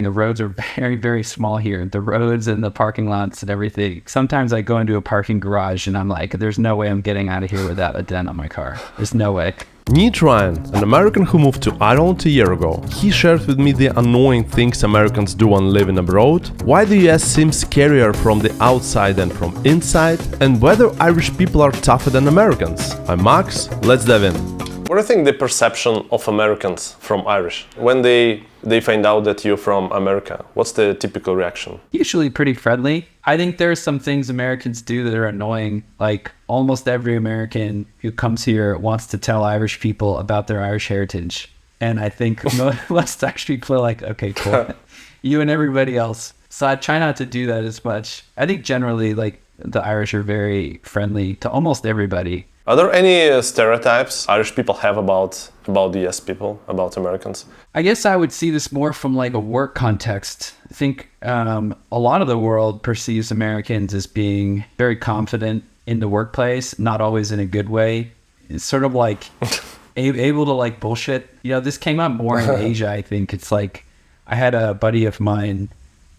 The roads are very, very small here. The roads and the parking lots and everything. Sometimes I go into a parking garage and I'm like, there's no way I'm getting out of here without a dent on my car. There's no way. Meet Ryan, an American who moved to Ireland a year ago. He shared with me the annoying things Americans do when living abroad, why the US seems scarier from the outside than from inside, and whether Irish people are tougher than Americans. I'm Max, let's dive in. What do you think the perception of Americans from Irish? When they find out that you're from America, what's the typical reaction? Usually pretty friendly. I think there are some things Americans do that are annoying. Like almost every American who comes here wants to tell Irish people about their Irish heritage. And I think most Irish people are like, okay, cool. You and everybody else. So I try not to do that as much. I think generally like the Irish are very friendly to almost everybody. Are there any stereotypes Irish people have about the US people, about Americans? I guess I would see this more from like a work context. I think a lot of the world perceives Americans as being very confident in the workplace, not always in a good way. It's sort of like able to like bullshit. You know, this came up more in Asia, I think. It's like I had a buddy of mine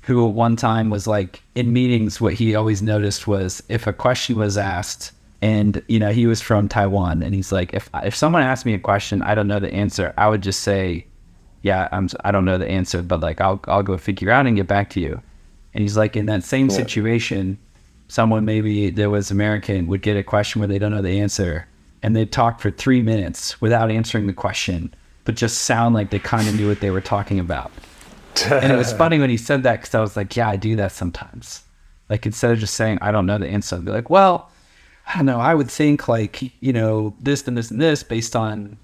who at one time was like in meetings, what he always noticed was if a question was asked, and, you know, he was from Taiwan, and he's like, if someone asked me a question, I don't know the answer, I would just say, yeah, I don't know the answer, but like, I'll go figure out and get back to you. And he's like, in that same situation, someone maybe there was American would get a question where they don't know the answer, and they'd talk for 3 minutes without answering the question, but just sound like they kind of knew what they were talking about. And it was funny when he said that, because I was like, yeah, I do that sometimes. Like, instead of just saying, I don't know the answer, I'd be like, well, I don't know, I would think like, you know, this and this and this based on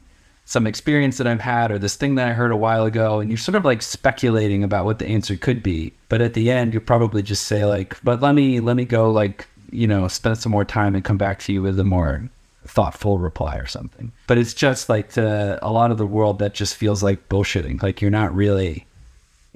some experience that I've had or this thing that I heard a while ago. And you're sort of like speculating about what the answer could be. But at the end, you'll probably just say like, but let me go like, you know, spend some more time and come back to you with a more thoughtful reply or something. But it's just like to a lot of the world that just feels like bullshitting. Like you're not really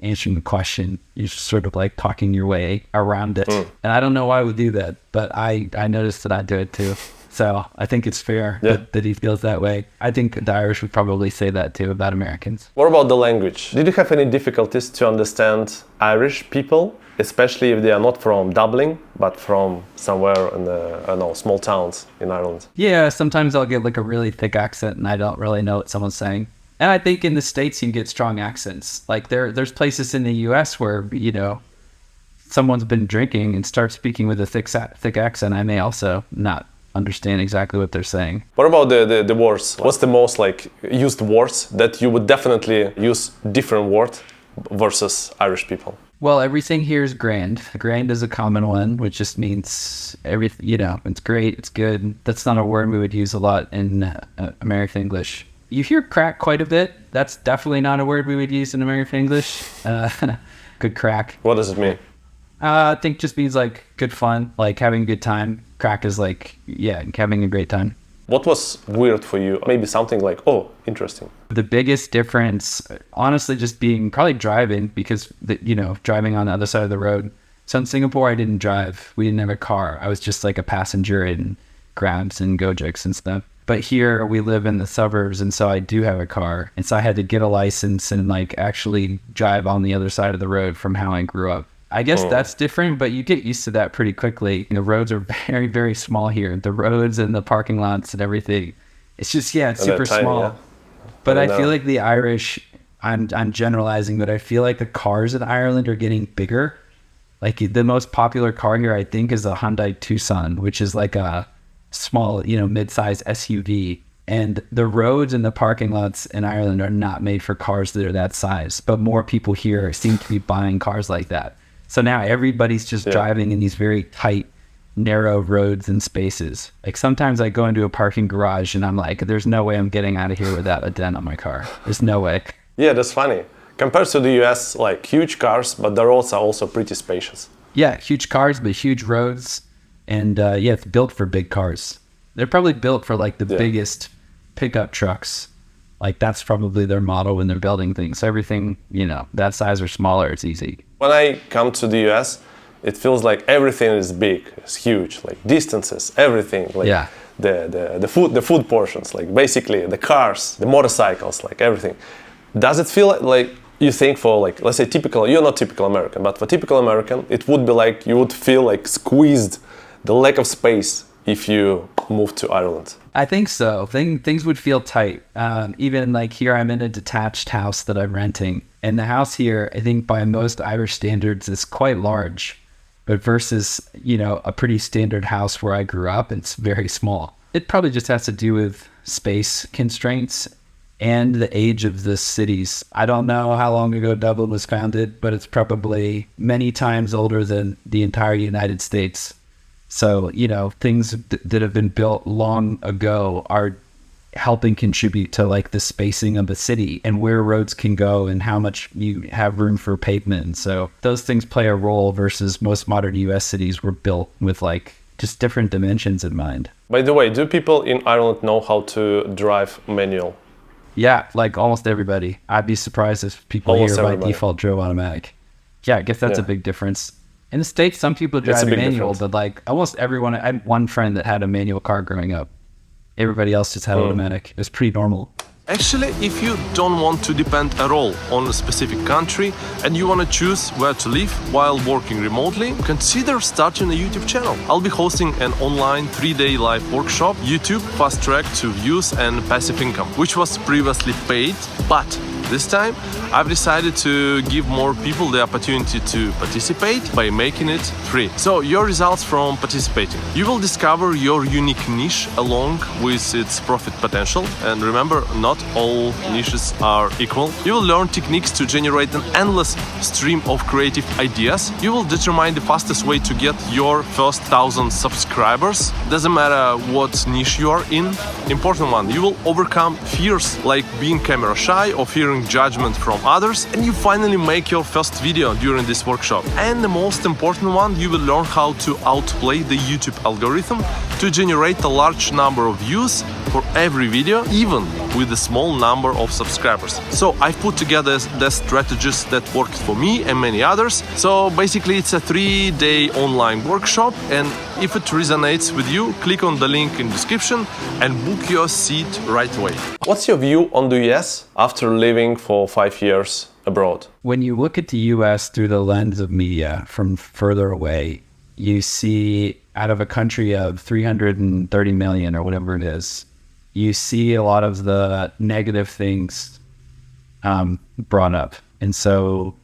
answering the question, you're sort of like talking your way around it. And I don't know why we do that, but I noticed that I do it too. So I think it's fair that he feels that way. I think the Irish would probably say that too about Americans. What about the language? Did you have any difficulties to understand Irish people, especially if they are not from Dublin, but from somewhere in the, I don't know, small towns in Ireland? Yeah, sometimes I'll get like a really thick accent and I don't really know what someone's saying. And I think in the States, you get strong accents. Like there's places in the US where, you know, someone's been drinking and starts speaking with a thick accent. I may also not understand exactly what they're saying. What about the words? What's the most like used words that you would definitely use different word versus Irish people? Well, everything here is grand. Grand is a common one, which just means everything, you know, it's great, it's good. That's not a word we would use a lot in American English. You hear crack quite a bit. That's definitely not a word we would use in American English. Good crack. What does it mean? I think just means like good fun, like having a good time. Crack is like, yeah, having a great time. What was weird for you? Maybe something like, oh, interesting. The biggest difference, honestly, just being probably driving because, you know, driving on the other side of the road. So in Singapore, I didn't drive. We didn't have a car. I was just like a passenger in Grabs and Gojeks and stuff. But here we live in the suburbs, and so I do have a car. And so I had to get a license and like actually drive on the other side of the road from how I grew up. I guess that's different, but you get used to that pretty quickly. The roads are very, very small here. The roads and the parking lots and everything. It's just, yeah, it's super tiny, small. Yeah. But I feel like the Irish, I'm generalizing, but I feel like the cars in Ireland are getting bigger. Like the most popular car here, I think, is a Hyundai Tucson, which is like a small, you know, mid-size SUV. And the roads and the parking lots in Ireland are not made for cars that are that size. But more people here seem to be buying cars like that. So now everybody's just driving in these very tight, narrow roads and spaces. Like sometimes I go into a parking garage and I'm like, there's no way I'm getting out of here without a dent on my car. There's no way. Yeah, that's funny. Compared to the US, like huge cars, but they're also pretty spacious. Yeah, huge cars, but huge roads. And yeah, it's built for big cars. They're probably built for like the biggest pickup trucks. Like that's probably their model when they're building things. So everything, you know, that size or smaller, it's easy. When I come to the US, it feels like everything is big, it's huge, like distances, everything. Like the food portions, like basically the cars, the motorcycles, like everything. Does it feel like you think for like, let's say typical, you're not typical American, but for typical American, it would be like you would feel like squeezed, the lack of space if you move to Ireland? I think so. Things would feel tight. Even like here, I'm in a detached house that I'm renting. And the house here, I think by most Irish standards, is quite large. But versus, a pretty standard house where I grew up, it's very small. It probably just has to do with space constraints and the age of the cities. I don't know how long ago Dublin was founded, but it's probably many times older than the entire United States. So, things that have been built long ago are helping contribute to like the spacing of the city and where roads can go and how much you have room for pavement. And so those things play a role versus most modern US cities were built with like just different dimensions in mind. By the way, do people in Ireland know how to drive manual? Yeah, like almost everybody. I'd be surprised if people Almost here by everybody. default drove automatic. Yeah, I guess that's a big difference. In the States, some people drive manual, but like almost everyone, I had one friend that had a manual car growing up. Everybody else just had automatic. It was pretty normal. Actually, if you don't want to depend at all on a specific country and you want to choose where to live while working remotely, consider starting a YouTube channel. I'll be hosting an online 3-day live workshop, YouTube Fast Track to Views and Passive Income, which was previously paid, but this time I've decided to give more people the opportunity to participate by making it free. So your results from participating. You will discover your unique niche along with its profit potential. And remember, not all niches are equal. You will learn techniques to generate an endless stream of creative ideas. You will determine the fastest way to get your first 1,000 subscribers. Doesn't matter what niche you are in. Important one, you will overcome fears like being camera shy or fearing judgment from others, and you finally make your first video during this workshop. And the most important one, you will learn how to outplay the YouTube algorithm to generate a large number of views for every video, even with a small number of subscribers. So I've put together the strategies that worked for me and many others. So basically it's a 3-day online workshop, and if it resonates with you, click on the link in description and book your seat right away. What's your view on the US after living for 5 years abroad? When you look at the US through the lens of media from further away, you see out of a country of 330 million or whatever it is, you see a lot of the negative things brought up. And so,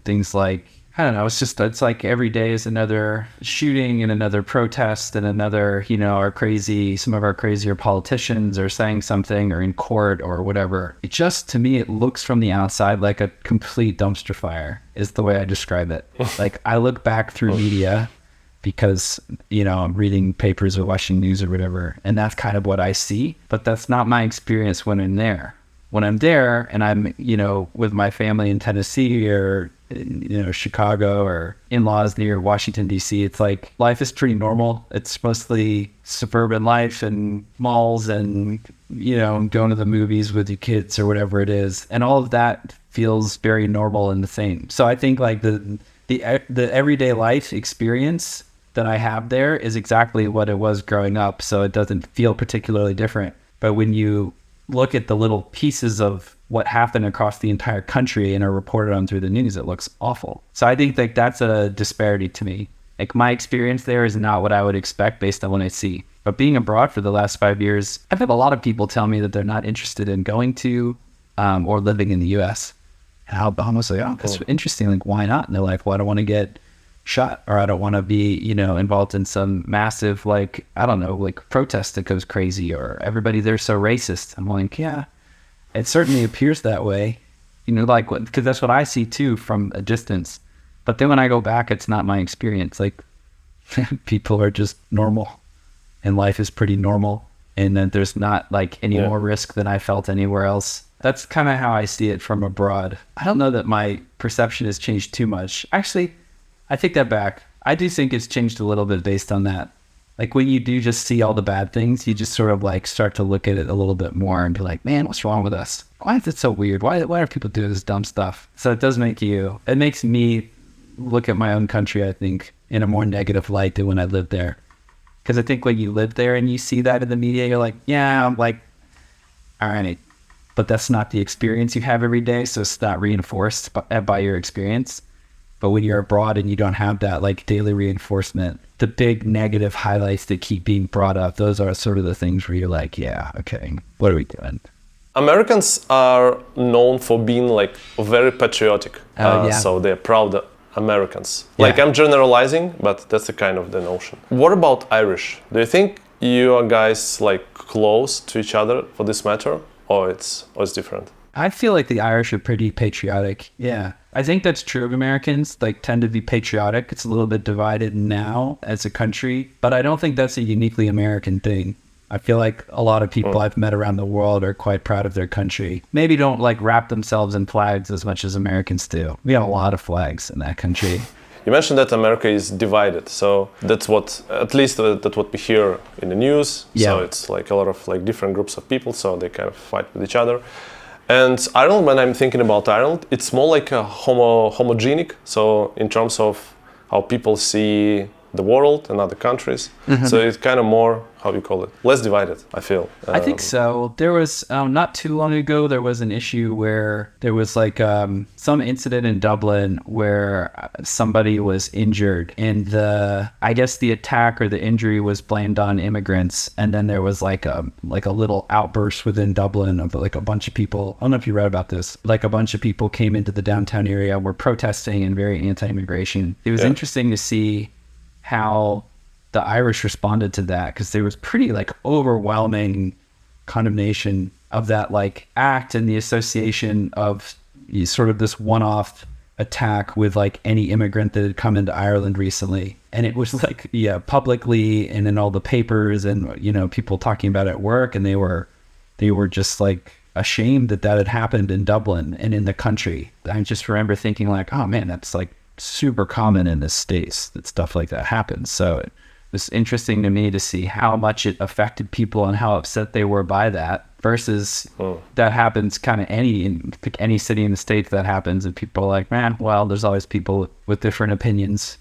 things like, I don't know, it's like every day is another shooting and another protest and another, some of our crazier politicians are saying something or in court or whatever. It just, to me, it looks from the outside like a complete dumpster fire is the way I describe it. Like I look back through media because, I'm reading papers or watching news or whatever, and that's kind of what I see, but that's not my experience when I'm there. When I'm there and I'm, with my family in Tennessee or, Chicago or in-laws near Washington, D.C., it's like life is pretty normal. It's mostly suburban life and malls and, going to the movies with your kids or whatever it is. And all of that feels very normal and the same. So I think like the everyday life experience that I have there is exactly what it was growing up. So it doesn't feel particularly different. But when you look at the little pieces of what happened across the entire country and are reported on through the news, it looks awful. So I think like that's a disparity to me. Like my experience there is not what I would expect based on what I see. But being abroad for the last 5 years, I've had a lot of people tell me that they're not interested in going to or living in the US. And I'll almost say, oh, that's interesting. Like, why not? And they're like, well, I don't want to get shot or I don't want to be, involved in some massive, protest that goes crazy or everybody there's so racist. I'm like, yeah, it certainly appears that way, because that's what I see too from a distance. But then when I go back, it's not my experience. Like people are just normal and life is pretty normal. And then there's not like any more risk than I felt anywhere else. That's kind of how I see it from abroad. I don't know that my perception has changed too much. Actually, I take that back. I do think it's changed a little bit based on that. Like when you do just see all the bad things, you just sort of like start to look at it a little bit more and be like, man, what's wrong with us? Why is it so weird? Why are people doing this dumb stuff? So it makes me look at my own country, I think, in a more negative light than when I lived there. Because I think when you live there and you see that in the media, you're like, yeah, I'm like, all right, but that's not the experience you have every day. So it's not reinforced by your experience. But when you're abroad and you don't have that like daily reinforcement, the big negative highlights that keep being brought up, those are sort of the things where you're like, yeah, okay, what are we doing? Americans are known for being like very patriotic. So they're proud Americans. Like I'm generalizing, but that's the kind of the notion. What about Irish? Do you think you are guys like close to each other for this matter, or it's different? I feel like the Irish are pretty patriotic. Yeah. I think that's true of Americans, like tend to be patriotic. It's a little bit divided now as a country, but I don't think that's a uniquely American thing. I feel like a lot of people I've met around the world are quite proud of their country. Maybe don't like wrap themselves in flags as much as Americans do. We have a lot of flags in that country. You mentioned that America is divided, so that's what, at least that's what we hear in the news. Yeah. So it's like a lot of like different groups of people, so they kind of fight with each other. And Ireland, when I'm thinking about Ireland, it's more like a homogenic. So in terms of how people see the world and other countries, so it's kind of more, how do you call it, less divided, I feel. I think so. There was not too long ago, there was an issue where there was like some incident in Dublin where somebody was injured, and I guess the attack or the injury was blamed on immigrants, and then there was like a little outburst within Dublin of like a bunch of people. I don't know if you read about this. Like a bunch of people came into the downtown area, were protesting and very anti-immigration. It was interesting to see how the Irish responded to that, because there was pretty like overwhelming condemnation of that like act and the association of sort of this one-off attack with like any immigrant that had come into Ireland recently. And it was like, publicly and in all the papers and, people talking about it at work, and they were just like ashamed that had happened in Dublin and in the country. I just remember thinking like, oh man, that's like super common in the States that stuff like that happens. So it was interesting to me to see how much it affected people and how upset they were by that, versus that happens kind of any city in the States that happens, and people are like, man, well, there's always people with different opinions,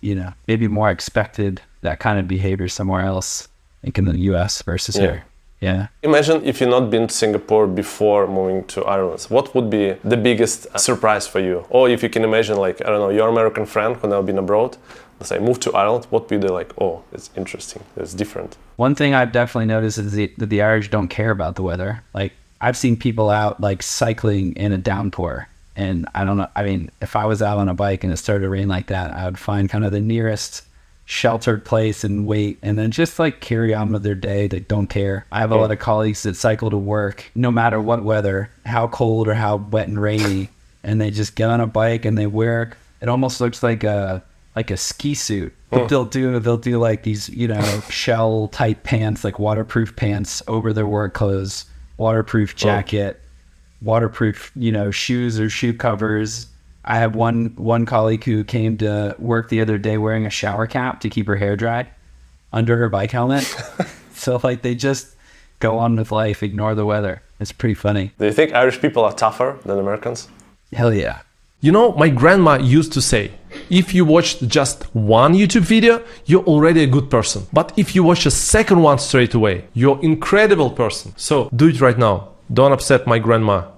maybe more expected that kind of behavior somewhere else, like in the US versus here. Yeah. Imagine if you've not been to Singapore before moving to Ireland. What would be the biggest surprise for you? Or if you can imagine, like, I don't know, your American friend who never been abroad, let's say, move to Ireland, what would be like, oh, it's interesting, it's different? One thing I've definitely noticed is that the Irish don't care about the weather. Like, I've seen people out, like, cycling in a downpour. And I don't know, I mean, if I was out on a bike and it started to rain like that, I would find kind of the nearest sheltered place and wait, and then just like carry on with their day. They don't care. I have a lot of colleagues that cycle to work no matter what weather, how cold or how wet and rainy, and they just get on a bike and they wear, it almost looks like a ski suit. But they'll do like these, shell type pants, like waterproof pants over their work clothes, waterproof jacket, waterproof, shoes or shoe covers. I have one colleague who came to work the other day wearing a shower cap to keep her hair dry under her bike helmet. So like they just go on with life, ignore the weather. It's pretty funny. Do you think Irish people are tougher than Americans? Hell yeah. My grandma used to say, if you watched just one YouTube video, you're already a good person. But if you watch a second one straight away, you're an incredible person. So do it right now. Don't upset my grandma.